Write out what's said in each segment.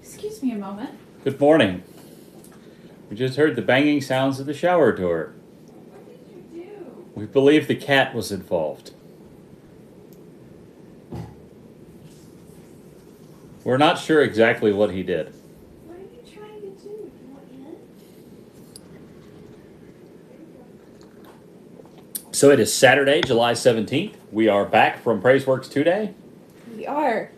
Excuse me a moment. Good morning. We just heard the banging sounds of the shower door. What did you do? We believe the cat was involved. We're not sure exactly what he did. What are you trying to do? You want in? So it is Saturday, July 17th. We are back from PraiseWorks 2-Day. We are.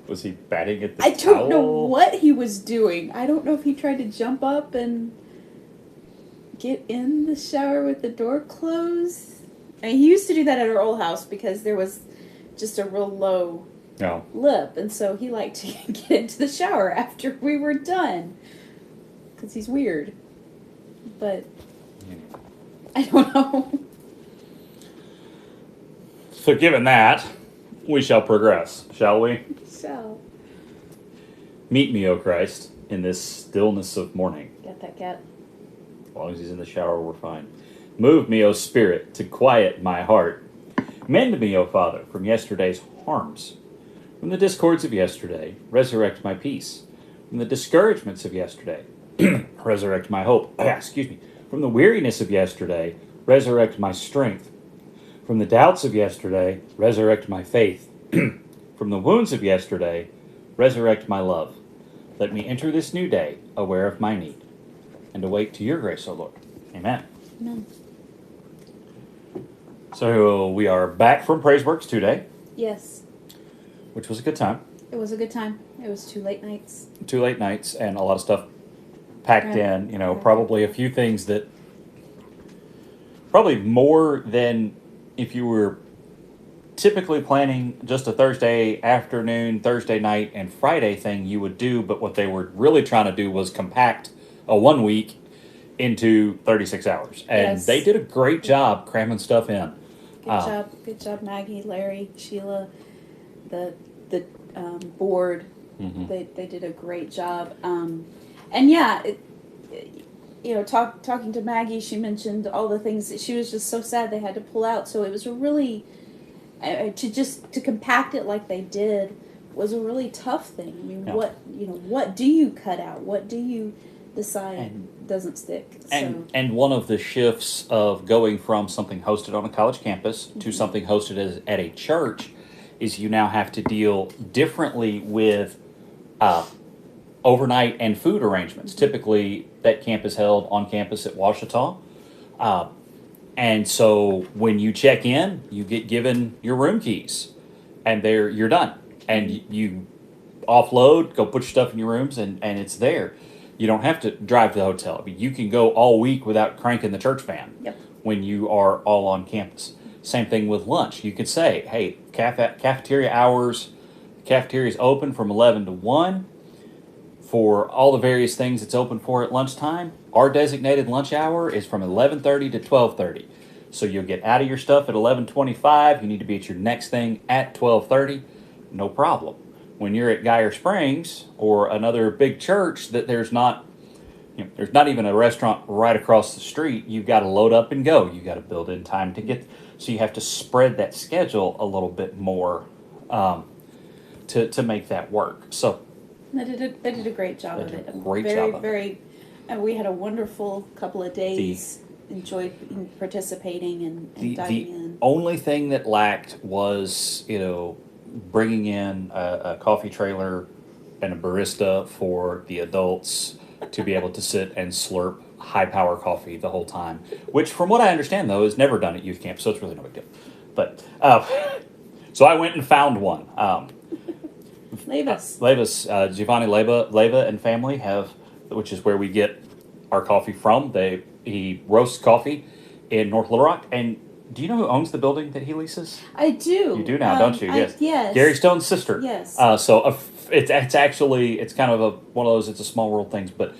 Was he batting at the I don't know towel? what he was doing. I don't know if he tried to jump up and get in the shower with the door closed. I mean, he used to do that at our old house because there was just a real low No. lip, and so he liked to get into the shower after we were done because he's weird. But I don't know. So given that, we shall progress, shall we? So, Meet me, O Christ, in this stillness of morning. got that cat. As long as he's in the shower, we're fine. Move me, O Spirit, to quiet my heart. Mend me, O Father, from yesterday's harms. From the discords of yesterday, resurrect my peace. From the discouragements of yesterday, resurrect my hope. Excuse me. From the weariness of yesterday, resurrect my strength. From the doubts of yesterday, resurrect my faith. From the wounds of yesterday, resurrect my love. Let me enter this new day aware of my need, and awake to your grace, O Lord. Amen. Amen. So we are back from PraiseWorks 2-Day, Yes, which was a good time. it was a good time. It was 2 late nights. 2 late nights and a lot of stuff packed Yeah. in. Yeah. Probably a few things that, probably more than if you were typically planning just a Thursday afternoon, Thursday night, and Friday thing you would do, but what they were really trying to do was compact a 1 week into 36 hours. And Yes. they did a great job cramming stuff in. Good job, Maggie, Larry, Sheila, the board. Mhm. They did a great job. And yeah, talking to Maggie, she mentioned all the things that she was just so sad they had to pull out. So it was a really to compact it like they did was a really tough thing. I mean, Yeah. what do you cut out? What do you decide doesn't stick? And one of the shifts of going from something hosted on a college campus to something hosted at a church is you now have to deal differently with overnight and food arrangements. Typically, that camp is held on campus at Ouachita. And so when you check in, you get given your room keys, and you're done. And you offload, go put your stuff in your rooms, and it's there. You don't have to drive to the hotel. I mean, you can go all week without cranking the church fan. Yep. When you are all on campus. Same thing with lunch. You could say, hey, cafeteria hours, cafeteria is open from 11 to 1. For all the various things it's open for at lunchtime, our designated lunch hour is from 11:30 to 12:30. So you'll get out of your stuff at 11:25. You need to be at your next thing at 12:30. No problem. When you're at Geyer Springs or another big church that there's not even a restaurant right across the street, you've got to load up and go. You've got to build in time to get. So you have to spread that schedule a little bit more to make that work. So They did a great job of it. Great job of it. And we had a wonderful couple of days. Enjoyed participating and diving in. The only thing that lacked was, bringing in a coffee trailer and a barista for the adults to be able to sit and slurp high power coffee the whole time. Which, from what I understand, though, is never done at youth camp, so it's really no big deal. But so I went and found one. Levis. Giovanni Leva and family have, which is where we get our coffee from. He roasts coffee in North Little Rock. And do you know who owns the building that he leases? I do. You do now, don't you? Yes. Yes. Gary Stone's sister. Yes. So it's actually kind of one of those it's a small world things, but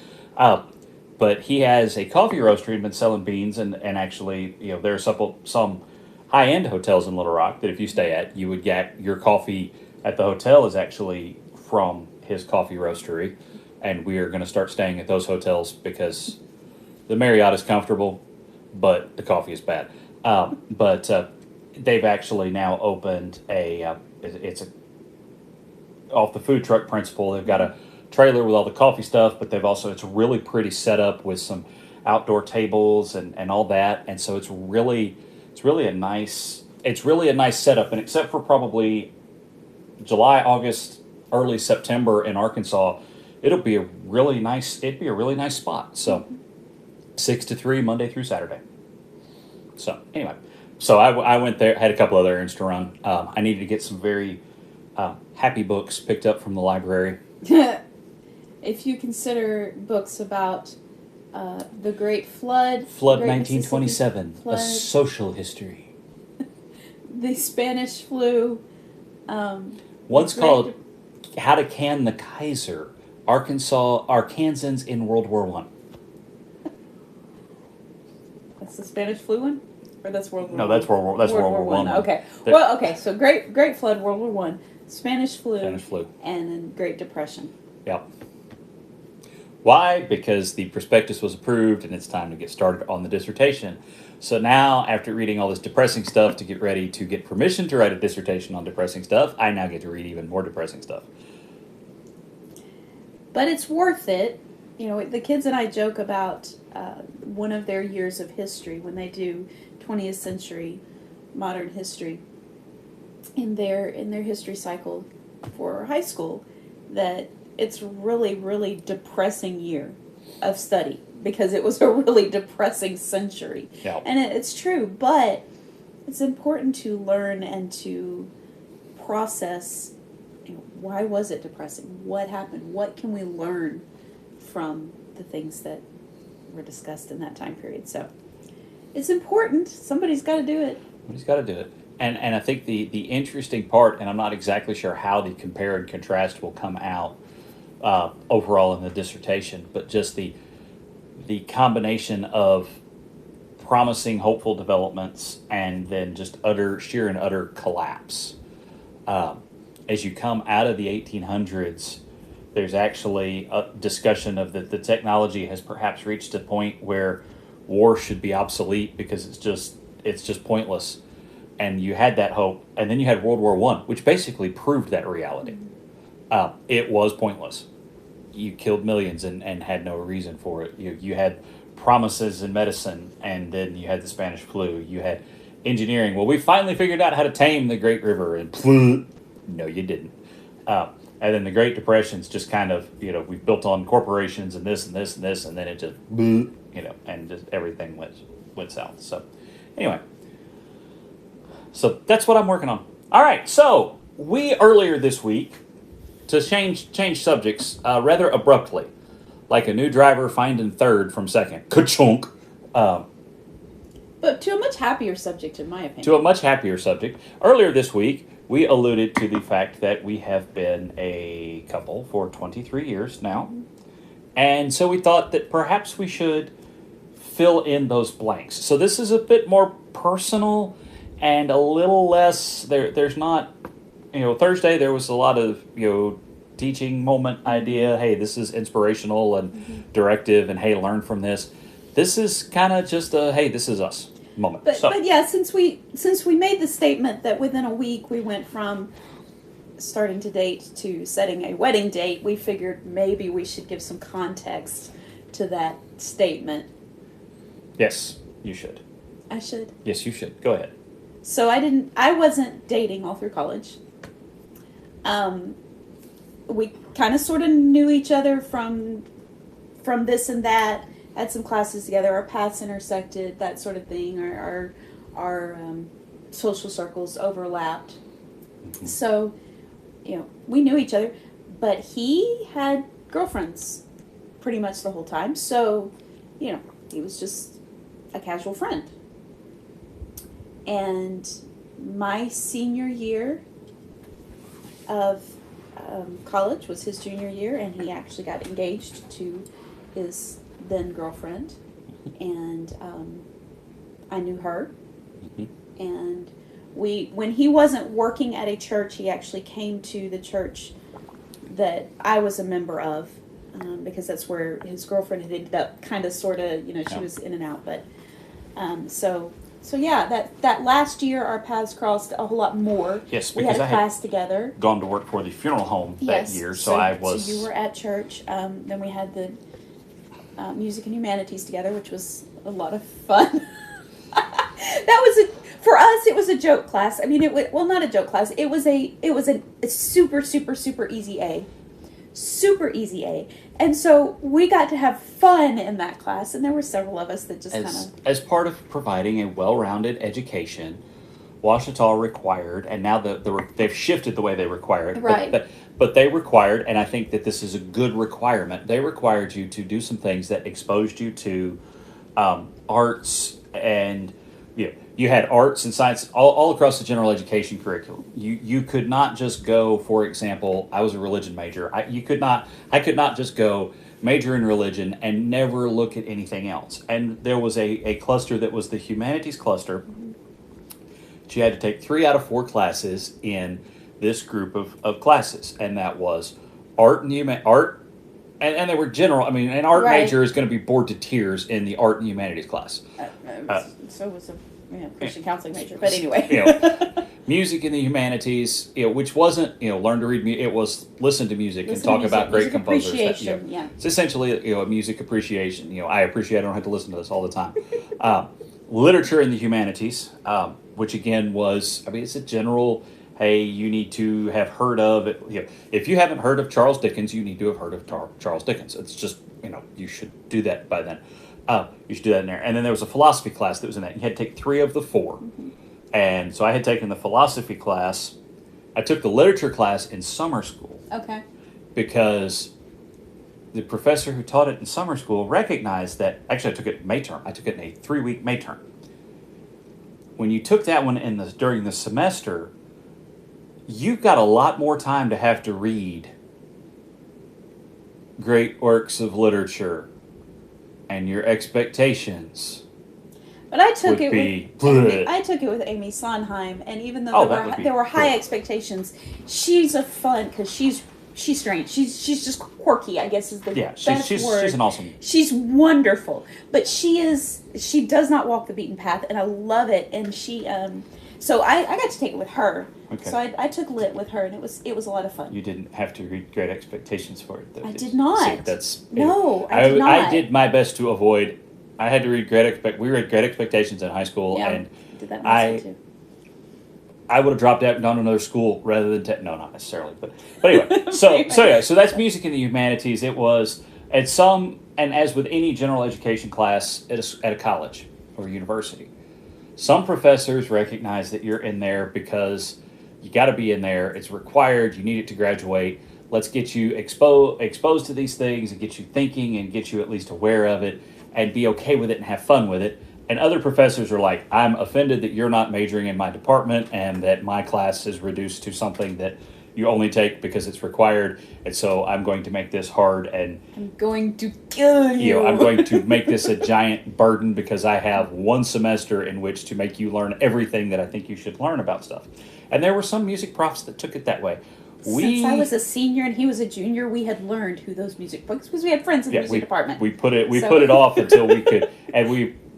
he has a coffee roastery and been selling beans and actually there are some high end hotels in Little Rock that if you stay at you would get your coffee at the hotel is actually from his coffee roastery, and we are going to start staying at those hotels because the Marriott is comfortable, but the coffee is bad. But they've actually now opened it's a off the food truck principle. They've got a trailer with all the coffee stuff, but it's really pretty set up with some outdoor tables and all that. And so it's really a nice setup. And except for probably July, August, early September in Arkansas, it'd be a really nice spot. So 6 to 3 Monday through Saturday. So anyway, I went there, had a couple other errands to run. I needed to get some very happy books picked up from the library. If you consider books about the Great Flood, Flood Great 1927, Flood, a social history. the Spanish flu. One's called How to Can the Kaiser, Arkansans in World War One. That's the Spanish flu one? Or that's World War No, that's World War One. Okay. Well, okay, so Great Flood, World War One, Spanish flu, and then Great Depression. Yep. Why? Because the prospectus was approved and it's time to get started on the dissertation. So now, after reading all this depressing stuff to get ready to get permission to write a dissertation on depressing stuff, I now get to read even more depressing stuff. But it's worth it. You know, the kids and I joke about one of their years of history when they do 20th century modern history in their history cycle for high school, that it's really depressing year of study because it was a really depressing century. Yeah. And it's true, but it's important to learn and to process, you know, why was it depressing? What happened? What can we learn from the things that were discussed in that time period? So it's important. Somebody's got to do it. Somebody's got to do it. And I think the interesting part, and I'm not exactly sure how the compare and contrast will come out overall in the dissertation, but just the combination of promising, hopeful developments and then just sheer and utter collapse. As you come out of the 1800s, there's actually a discussion of that the technology has perhaps reached a point where war should be obsolete because it's just pointless. And you had that hope, and then you had World War I, which basically proved that reality. It was pointless. You killed millions and had no reason for it. You had promises in medicine, and then you had the Spanish flu. You had engineering. Well, we finally figured out how to tame the Great River, and no, you didn't. And then the Great Depression's just kind of, we built on corporations and this and this and this, and then it just, and just everything went south. So, anyway. So that's what I'm working on. All right, so we earlier this week, to change subjects rather abruptly, like a new driver finding third from second, ka-chunk. But to a much happier subject, in my opinion. To a much happier subject. Earlier this week, we alluded to the fact that we have been a couple for 23 years now. And so we thought that perhaps we should fill in those blanks. So this is a bit more personal and a little less, there's not, Thursday there was a lot of, teaching moment idea. Hey, this is inspirational and directive, and hey, learn from this. This is kind of just a, hey, this is us moment. But yeah, since we made the statement that within a week we went from starting to date to setting a wedding date, we figured maybe we should give some context to that statement. Yes, you should. I should? Yes, you should. Go ahead. So I wasn't dating all through college. We kind of sort of knew each other from this and that, had some classes together, our paths intersected, that sort of thing, our social circles overlapped. Mm-hmm. So, we knew each other, but he had girlfriends pretty much the whole time. So, he was just a casual friend. And my senior year of college was his junior year, and he actually got engaged to his then girlfriend, and I knew her. Mm-hmm. And when he wasn't working at a church, he actually came to the church that I was a member of, because that's where his girlfriend had ended up, kind of, sort of, she was in and out, but so So yeah, that last year our paths crossed a whole lot more. Yes, We had because a I class together. gone to work for the funeral home that Yes. year, so I was. So you were at church. Then we had the music and humanities together, which was a lot of fun. That was for us. It was a joke class. I mean, it was, well, not a joke class. It was a super super easy A, super easy A. And so we got to have fun in that class, and there were several of us that just kind of. As part of providing a well-rounded education, Ouachita required, and now they've shifted the way they require it. Right. But they required, and I think that this is a good requirement, they required you to do some things that exposed you to arts, and you had arts and science all across the general education curriculum. You could not just go, for example, I was a religion major. I could not just go major in religion and never look at anything else. And there was a cluster that was the humanities cluster. You had to take 3 out of 4 classes in this group of classes, and that was art and art, and they were general. I mean, an art Right. major is going to be bored to tears in the art and humanities class. So was a Christian counseling major, but anyway. Music in the humanities, which wasn't learn to read. It was listen to music and Listen to talk music, about great music composers. appreciation, yeah. It's essentially a music appreciation. I appreciate I don't have to listen to this all the time. Literature in the humanities, which again was, I mean, it's a general. Hey, you need to have heard of it. If you haven't heard of Charles Dickens, you need to have heard of Charles Dickens. It's just you should do that by then. You should do that in there. And then there was a philosophy class that was in that. You had to take 3 of the 4. Mm-hmm. And so I had taken the philosophy class. I took the literature class in summer school. Okay. Because the professor who taught it in summer school recognized that, actually I took it in May term. I took it in a 3-week May term. When you took that one during the semester, you've got a lot more time to have to read great works of literature, and your expectations. But I took it with Amy Sondheim, and even though there were high expectations, she's because she's strange. She's just quirky, I guess is the best word. She's an awesome. She's wonderful, but she does not walk the beaten path, and I love it. And she so I got to take it with her. Okay. So I took lit with her, and it was a lot of fun. You didn't have to read Great Expectations for it, though. I did not. See, I did not. I did my best to avoid. I had to read We read Great Expectations in high school, and I did that in high school too. I would have dropped out and gone to another school rather than no, not necessarily, but anyway. So that's music in the humanities. It was and as with any general education class at a college or university, some professors recognize that you're in there because you got to be in there. It's required. You need it to graduate. Let's get you exposed to these things and get you thinking and get you at least aware of it and be okay with it and have fun with it. And other professors are like, I'm offended that you're not majoring in my department and that my class is reduced to something that you only take because it's required. And so I'm going to make this hard and I'm going to kill you. I'm going to make this a giant burden because I have 1 semester in which to make you learn everything that I think you should learn about stuff. And there were some music profs that took it that way. Since I was a senior and he was a junior, we had learned who those music books because we had friends in the music department. We put it off until we could, and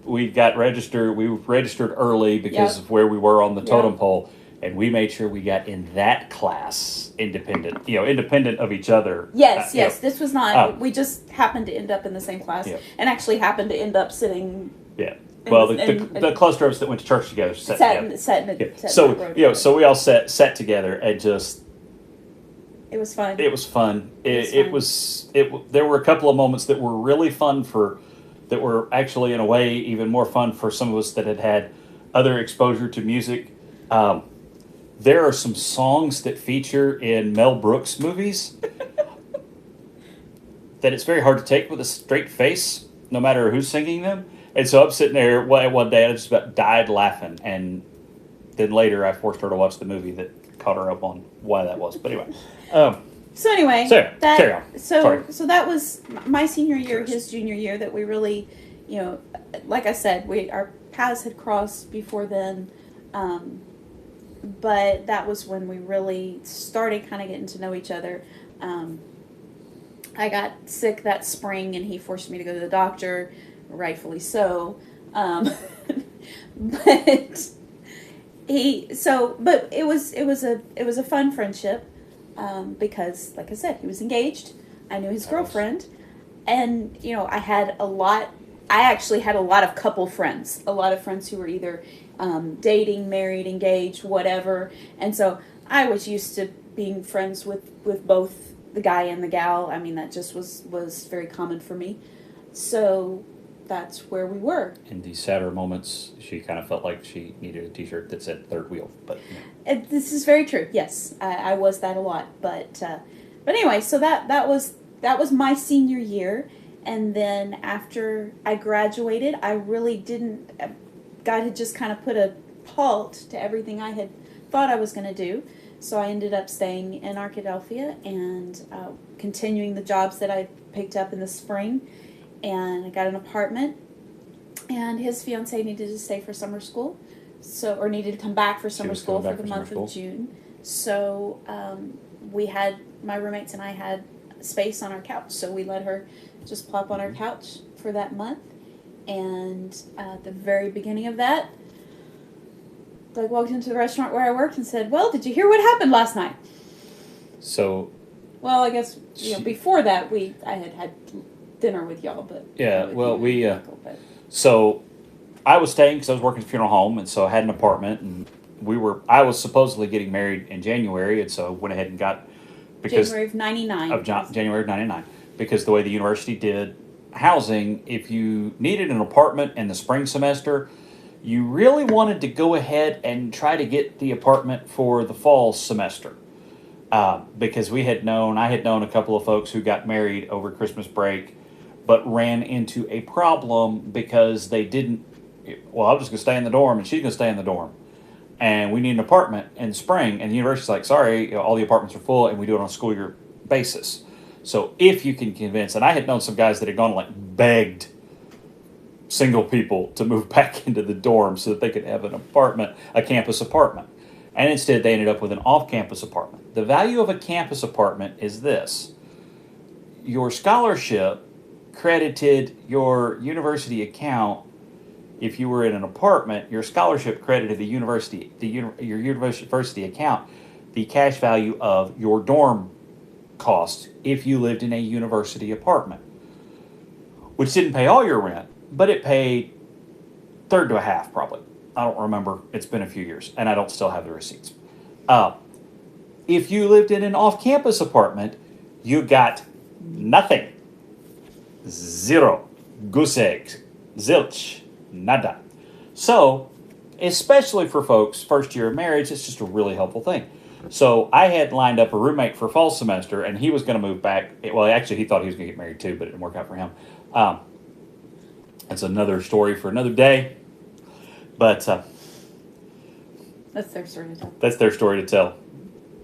we got registered. We registered early because of where we were on the totem pole, and we made sure we got in that class independent of each other. Yes. This was not. We just happened to end up in the same class, and actually happened to end up sitting. Yeah. Well, the cluster of us that went to church together sat together. So we all sat together and just. It was fun. It was fun. There were a couple of moments that were really fun that were actually in a way even more fun for some of us that had other exposure to music. There are some songs that feature in Mel Brooks movies that it's very hard to take with a straight face, no matter who's singing them. And so I'm sitting there one day, I just about died laughing, and then later I forced her to watch the movie that caught her up on why that was. But anyway. Carry on. So that was my senior year, his junior year, that we really, like I said, our paths had crossed before then, but that was when we really started kind of getting to know each other. I got sick that spring, and he forced me to go to the doctor, rightfully so. But but it was a fun friendship, because, like I said, he was engaged. I knew his girlfriend, and I actually had a lot of couple friends, a lot of friends who were either dating, married, engaged, whatever. And so I was used to being friends with both the guy and the gal. I mean, that just was very common for me. So that's where we were. In these sadder moments, she kind of felt like she needed a T-shirt that said third wheel. But This is very true. Yes, I was that a lot. But anyway, so that was my senior year. And then after I graduated, I really didn't. God had just kind of put a halt to everything I had thought I was going to do. So I ended up staying in Arkadelphia and continuing the jobs that I picked up in the spring. And I got an apartment. And his fiance needed to stay for summer school, or needed to come back for summer school for the month of June. So my roommates and I had space on our couch, so we let her just plop on our couch for that month. And at the very beginning of that, Doug walked into the restaurant where I worked and said, "Well, did you hear what happened last night?" So, well, I guess before that I had dinner with y'all, but yeah, well, so I was staying because I was working at a funeral home, and so I had an apartment, and I was supposedly getting married in January, and so I went ahead and got January of '99 January of '99, because the way the university did housing, if you needed an apartment in the spring semester, you really wanted to go ahead and try to get the apartment for the fall semester. Because I had known a couple of folks who got married over Christmas break, but ran into a problem because they didn't. Well, I'm just going to stay in the dorm, and she's going to stay in the dorm, and we need an apartment in spring. And the university's like, sorry, all the apartments are full, and we do it on a school year basis. So if you can convince, and I had known some guys that had gone begged single people to move back into the dorm so that they could have an apartment, a campus apartment. And instead they ended up with an off-campus apartment. The value of a campus apartment is this. Your scholarship credited your university account. If you were in an apartment, your scholarship credited your university account the cash value of your dorm cost if you lived in a university apartment, which didn't pay all your rent, but it paid third to a half, probably. I don't remember. It's been a few years, and I don't still have the receipts. If you lived in an off-campus apartment, you got nothing. Zero. Goose eggs. Zilch. Nada. So, especially for folks first year of marriage, it's just a really helpful thing. So I had lined up a roommate for fall semester, and he was going to move back. Well, actually, he thought he was going to get married too, but it didn't work out for him. That's another story for another day. But that's their story to tell. That's their story to tell.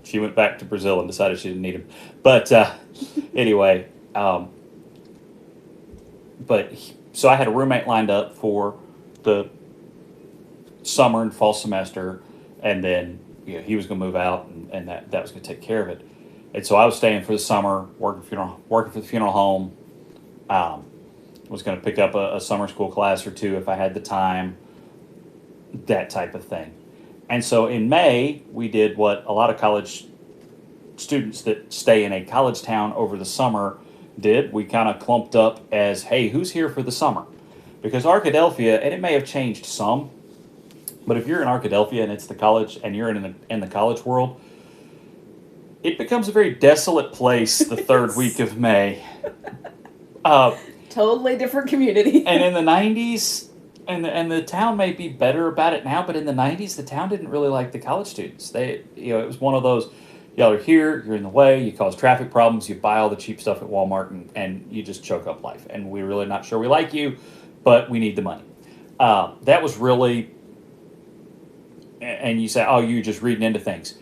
She went back to Brazil and decided she didn't need him. But anyway, so I had a roommate lined up for the summer and fall semester, and then he was going to move out, and that was going to take care of it. And so I was staying for the summer, working for the funeral home. Was going to pick up a summer school class or two if I had the time, that type of thing. And so in May, we did what a lot of college students that stay in a college town over the summer did. We kind of clumped up as, hey, who's here for the summer? Because Arkadelphia, and it may have changed some, but if you're in Arkadelphia and it's the college, and you're in the college world, it becomes a very desolate place the third week of May. Totally different community. And in the 90s, and the town may be better about it now, but in the 90s, the town didn't really like the college students. It was one of those, y'all are here, you're in the way, you cause traffic problems, you buy all the cheap stuff at Walmart, and you just choke up life. And we're really not sure we like you, but we need the money. That was really, and you say, oh, you're just reading into things.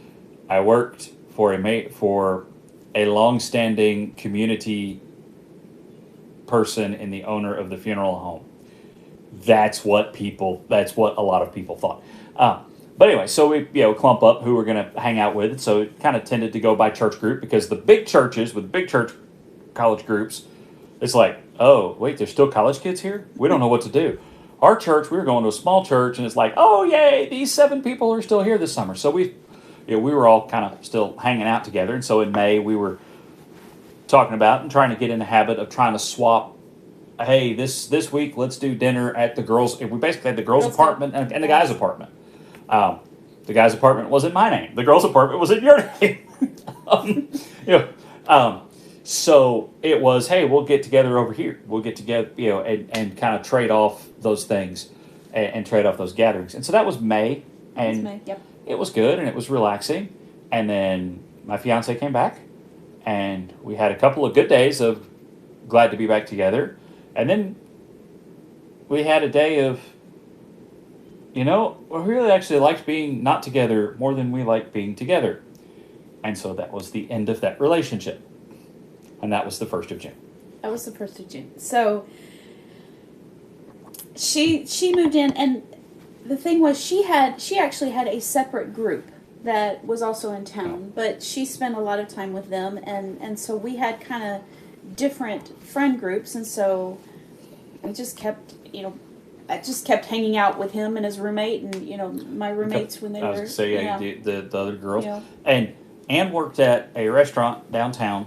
I worked for a long-standing community person and the owner of the funeral home. That's what a lot of people thought. But anyway, so we clump up who we're going to hang out with. So it kind of tended to go by church group, because the big churches with big church college groups, it's like, oh, wait, there's still college kids here? We don't know what to do. our church, we were going to a small church, and it's like, oh yay, these 7 people are still here this summer. So we were all kind of still hanging out together. And so in May, we were talking about and trying to get in the habit of trying to swap. Hey, this week, let's do dinner at the girls. We basically had the girls' apartment and the guys' apartment. The guy's apartment was in my name. The girl's apartment was in your name. um, you know, so it was, hey, we'll get together over here. We'll get together, and kind of trade off those things and trade off those gatherings. And so that was May, and May, yep. It was good and it was relaxing. And then my fiance came back, and we had a couple of good days of glad to be back together. And then we had a day of, we really actually liked being not together more than we liked being together. And so that was the end of that relationship. And that was the 1st of June. That was the 1st of June. So she moved in, and the thing was she actually had a separate group that was also in town, but she spent a lot of time with them, and so we had kind of different friend groups, and so we just kept, I just kept hanging out with him and his roommate, and my roommates when they were. I was going to say, the other girls. Yeah. And Ann worked at a restaurant downtown,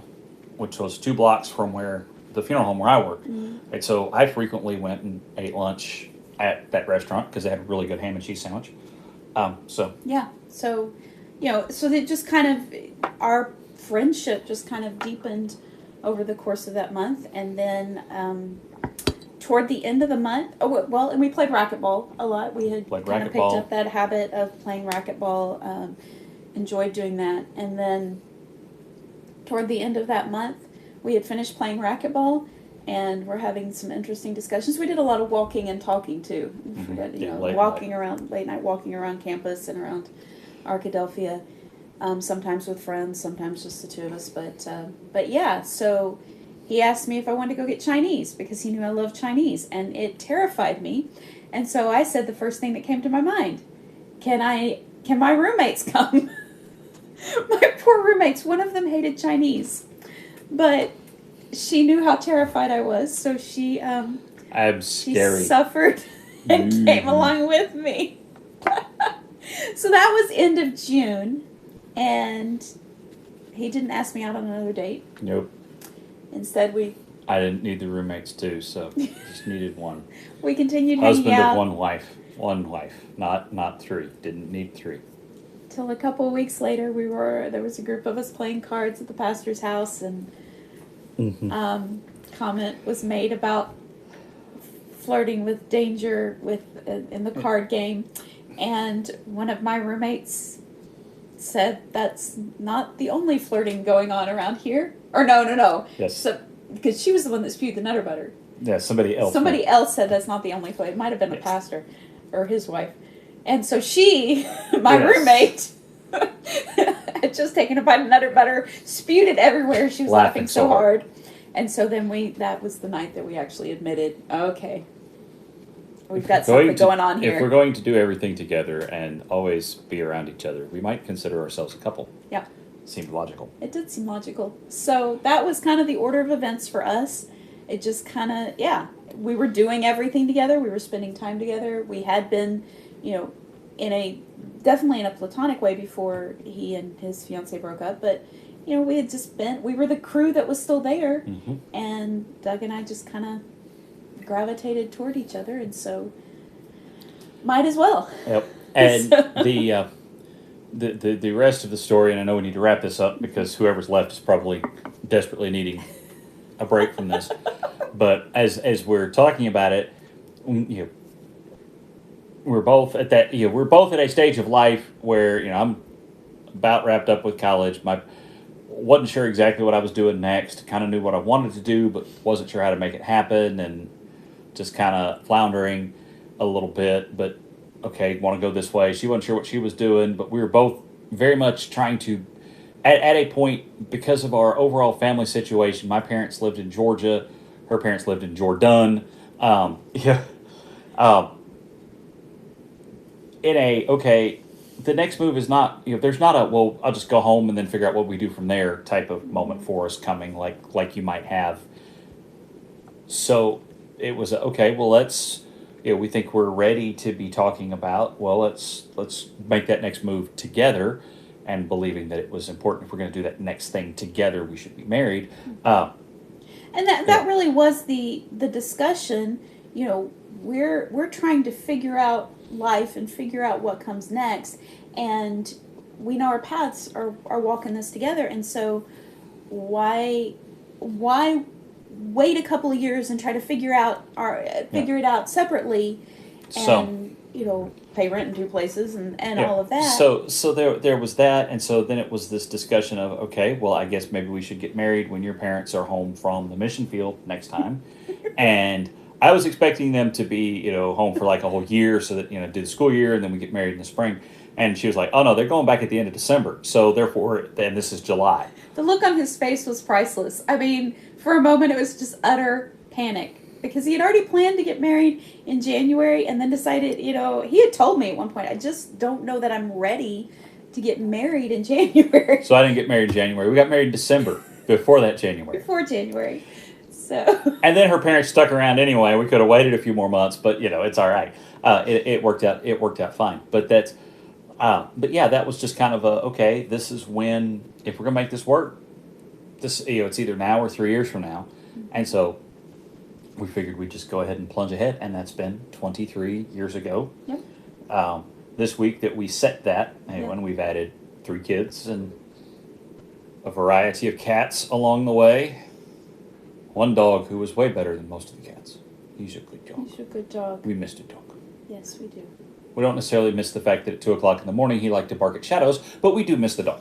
which was 2 blocks from where the funeral home where I worked. Mm-hmm. And so I frequently went and ate lunch at that restaurant because they had a really good ham and cheese sandwich. Yeah. So, so they just kind of, our friendship just kind of deepened over the course of that month. And then toward the end of the month, and we played racquetball a lot. We had kind of picked up that habit of playing racquetball, enjoyed doing that. And then toward the end of that month, we had finished playing racquetball, and we're having some interesting discussions. We did a lot of walking and talking too. Mm-hmm. Late night walking around campus and around Arkadelphia, sometimes with friends, sometimes just the 2 of us. But yeah, so he asked me if I wanted to go get Chinese because he knew I loved Chinese, and it terrified me. And so I said the first thing that came to my mind: Can my roommates come? My poor roommates. One of them hated Chinese, but she knew how terrified I was, so she I'm scary. She suffered and came along with me. So that was end of June, and he didn't ask me out on another date. Nope. Instead, I didn't need the roommates too, so just needed one. We continued hanging Husband out. of one wife, not 3. Didn't need 3. Till a couple of weeks later, there was a group of us playing cards at the pastor's house, and comment was made about flirting with danger in the card game, and one of my roommates said that's not the only flirting going on around here. Or no. Yes. So, because she was the one that spewed the Nutter Butter. Yeah, somebody else. Somebody else said that's not the only flirt. It might have been a pastor or his wife. And so she, my roommate, had just taken a bite of Nutter Butter, spewed it everywhere. She was laughing so hard. And so then that was the night that we actually admitted, okay, we've got something going on here. If we're going to do everything together and always be around each other, we might consider ourselves a couple. Yeah. Seemed logical. It did seem logical. So that was kind of the order of events for us. It just kind of, we were doing everything together. We were spending time together. We had been, definitely in a platonic way before he and his fiancée broke up. But, we had we were the crew that was still there. Mm-hmm. And Doug and I just kind of gravitated toward each other. And so, might as well. Yep. And the rest of the story, and I know we need to wrap this up because whoever's left is probably desperately needing a break from this. But as we're talking about it, we're both at that. We're both at a stage of life where I'm about wrapped up with college. Wasn't sure exactly what I was doing next. Kind of knew what I wanted to do, but wasn't sure how to make it happen, and just kind of floundering a little bit. But okay, want to go this way. She wasn't sure what she was doing, but we were both very much trying to. At a point, because of our overall family situation, my parents lived in Georgia. Her parents lived in Jordan. The next move is not, there's not I'll just go home and then figure out what we do from there type of moment for us coming like you might have. So it was, let's, we think we're ready to be talking about, well, let's make that next move together, and believing that it was important if we're going to do that next thing together, we should be married. And that really was the discussion. We're trying to figure out life and figure out what comes next, and we know our paths are walking this together. And so why wait a couple of years and try to figure it out separately, and pay rent in two places and all of that. So there was that, and so then it was this discussion of, okay, well, I guess maybe we should get married when your parents are home from the mission field next time. And I was expecting them to be, home for like a whole year, so that, do the school year, and then we get married in the spring. And she was like, oh no, they're going back at the end of December. So therefore, then this is July. The look on his face was priceless. I mean, for a moment it was just utter panic. Because he had already planned to get married in January and then decided, he had told me at one point, I just don't know that I'm ready to get married in January. So I didn't get married in January. We got married in December, before that January. Before January. So. And then her parents stuck around anyway. We could have waited a few more months, but, it's all right. It worked out fine. But that's, but yeah, that was just kind of okay, this is when, if we're going to make this work, it's either now or 3 years from now. And so we figured we'd just go ahead and plunge ahead, and that's been 23 years ago. Yep. This week that we set that, and we've added 3 kids and a variety of cats along the way. One dog who was way better than most of the cats. He's a good dog. He's a good dog. We missed a dog. Yes, we do. We don't necessarily miss the fact that at 2 o'clock in the morning he liked to bark at shadows, but we do miss the dog.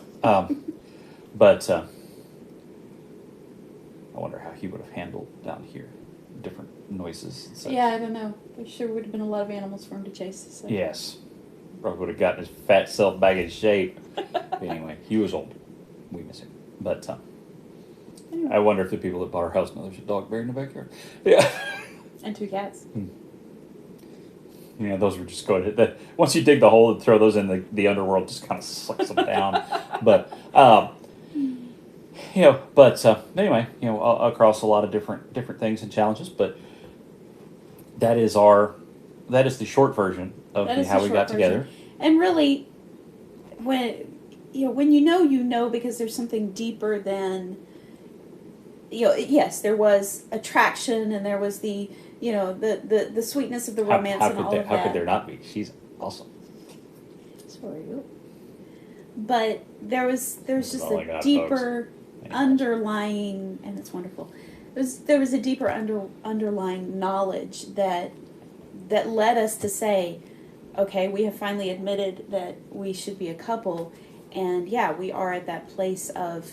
But I wonder how he would have handled down here. Different noises and such. Yeah, I don't know. There sure would have been a lot of animals for him to chase. So. Yes. Probably would have gotten his fat self back in shape. Anyway, he was old. We miss him. But anyway. I wonder if the people that bought our house know there's a dog buried in the backyard. Yeah. And 2 cats. Those were just going to... Once you dig the hole and throw those in, the underworld just kind of sucks them down. But... anyway, across a lot of different things and challenges, but that is the short version of how we got together. And really, when you know, because there's something deeper than, yes, there was attraction and there was the sweetness of the romance and all of that. How could there not be? She's awesome. So are you. But there was just a deeper underlying, and it's wonderful. There was a deeper underlying knowledge that led us to say, okay, we have finally admitted that we should be a couple, and yeah, we are at that place of,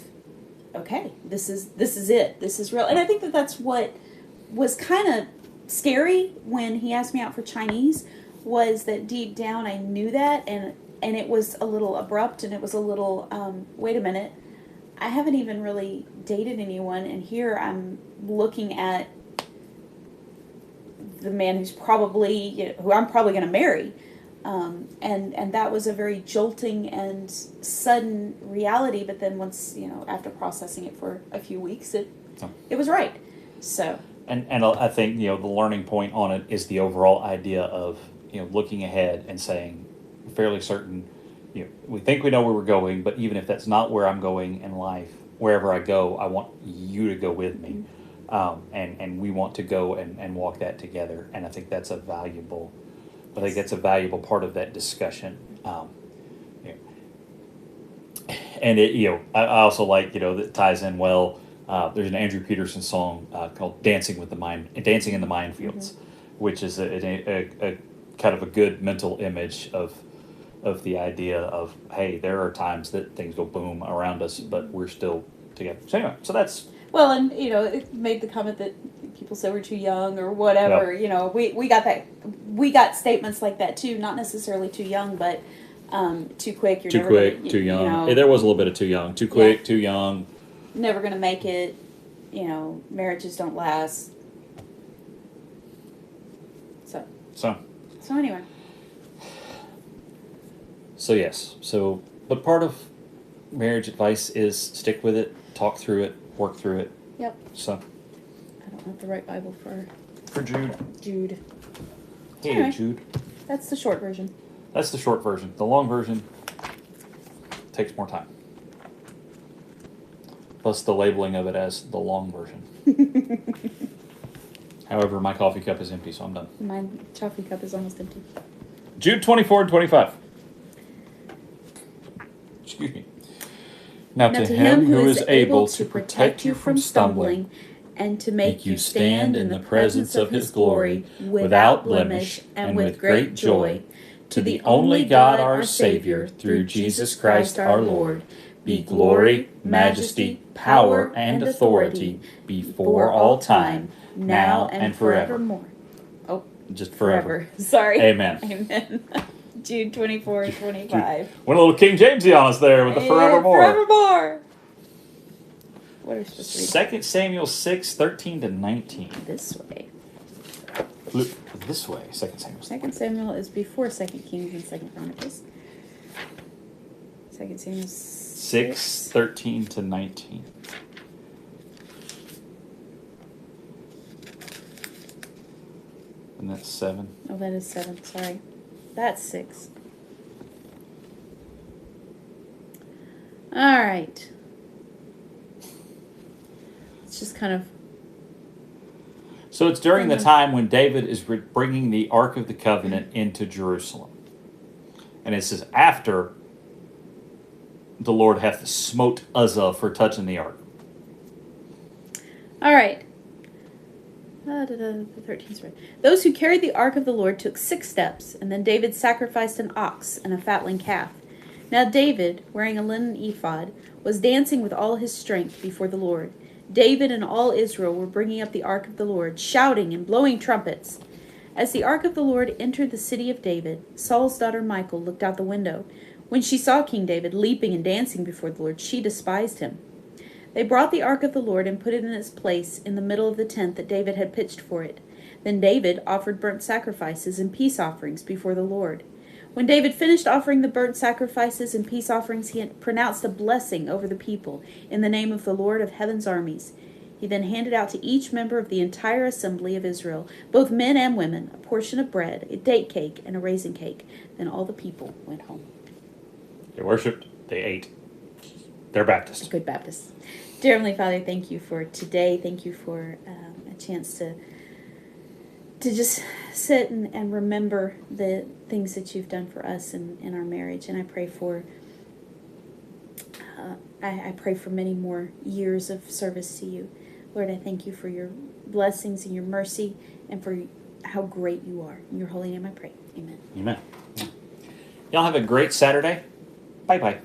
okay, this is it, this is real. And I think that's what was kind of scary when he asked me out for Chinese, was that deep down I knew that, and it was a little abrupt, and it was a little, wait a minute, I haven't even really dated anyone, and here I'm looking at the man who's probably, who I'm probably going to marry. And that was a very jolting and sudden reality, but then once, after processing it for a few weeks, it was right. So. And I think, the learning point on it is the overall idea of, looking ahead and saying, fairly certain, we think we know where we're going, but even if that's not where I'm going in life, wherever I go, I want you to go with me. And we want to go and walk that together. And I think that's a valuable part of that discussion. And it, I also like, that ties in well. There's an Andrew Peterson song called Dancing in the Minefields, which is a kind of a good mental image of the idea of, hey, there are times that things will boom around us, but we're still together. So anyway, so that's... Well, and, it made the comment that people say we're too young or whatever. Yep. We got that. We got statements like that, too. Not necessarily too young, but too quick. You're too never quick, gonna, too young. There was a little bit of too young. Too quick, too young. Never going to make it. Marriages don't last. So anyway. So yes. But part of marriage advice is stick with it, talk through it, work through it. Yep. So. I don't have the right Bible for Jude. Jude. Hey, Alright. Jude. That's the short version. That's the short version. The long version takes more time. Plus the labeling of it as the long version. However, my coffee cup is empty, so I'm done. My coffee cup is almost empty. Jude 24 and 25. Excuse me. Now to him who is able to protect you from stumbling and to make you stand in the presence of his glory without blemish and with great joy, to the only God our Savior, through Jesus Christ our Lord, be glory, majesty, power, and authority before all time, now and forevermore. Oh, Just forever. Sorry. Amen. Amen. Jude 24 and 25. Went a little King Jamesy on us there with the forevermore. Forevermore. What are we supposed to read? 2 Samuel 6, 13 to 19. This way. Look this way, 2 Samuel 6. 2 Samuel is before 2 Kings and 2 Chronicles. 2 Samuel 6, 13 to 19. And that's 7. Oh, that is 7. Sorry. That's 6. All right. It's just kind of... So it's during the time when David is bringing the Ark of the Covenant into Jerusalem. And it says, after the Lord hath smote Uzzah for touching the Ark. All right. The 13th right. Those who carried the ark of the Lord took 6 steps, and then David sacrificed an ox and a fatling calf. Now David, wearing a linen ephod, was dancing with all his strength before the Lord. David and all Israel were bringing up the ark of the Lord, shouting and blowing trumpets. As the ark of the Lord entered the city of David, Saul's daughter Michal looked out the window. When she saw King David leaping and dancing before the Lord, she despised him. They brought the ark of the Lord and put it in its place in the middle of the tent that David had pitched for it. Then David offered burnt sacrifices and peace offerings before the Lord. When David finished offering the burnt sacrifices and peace offerings, he had pronounced a blessing over the people in the name of the Lord of heaven's armies. He then handed out to each member of the entire assembly of Israel, both men and women, a portion of bread, a date cake, and a raisin cake. Then all the people went home. They worshipped, they ate. They're Baptists. Good Baptists. Dear Heavenly Father, thank you for today. Thank you for a chance to just sit and remember the things that you've done for us in our marriage. And I pray for I pray for many more years of service to you. Lord, I thank you for your blessings and your mercy and for how great you are. In your holy name I pray. Amen. Amen. Y'all have a great Saturday. Bye-bye.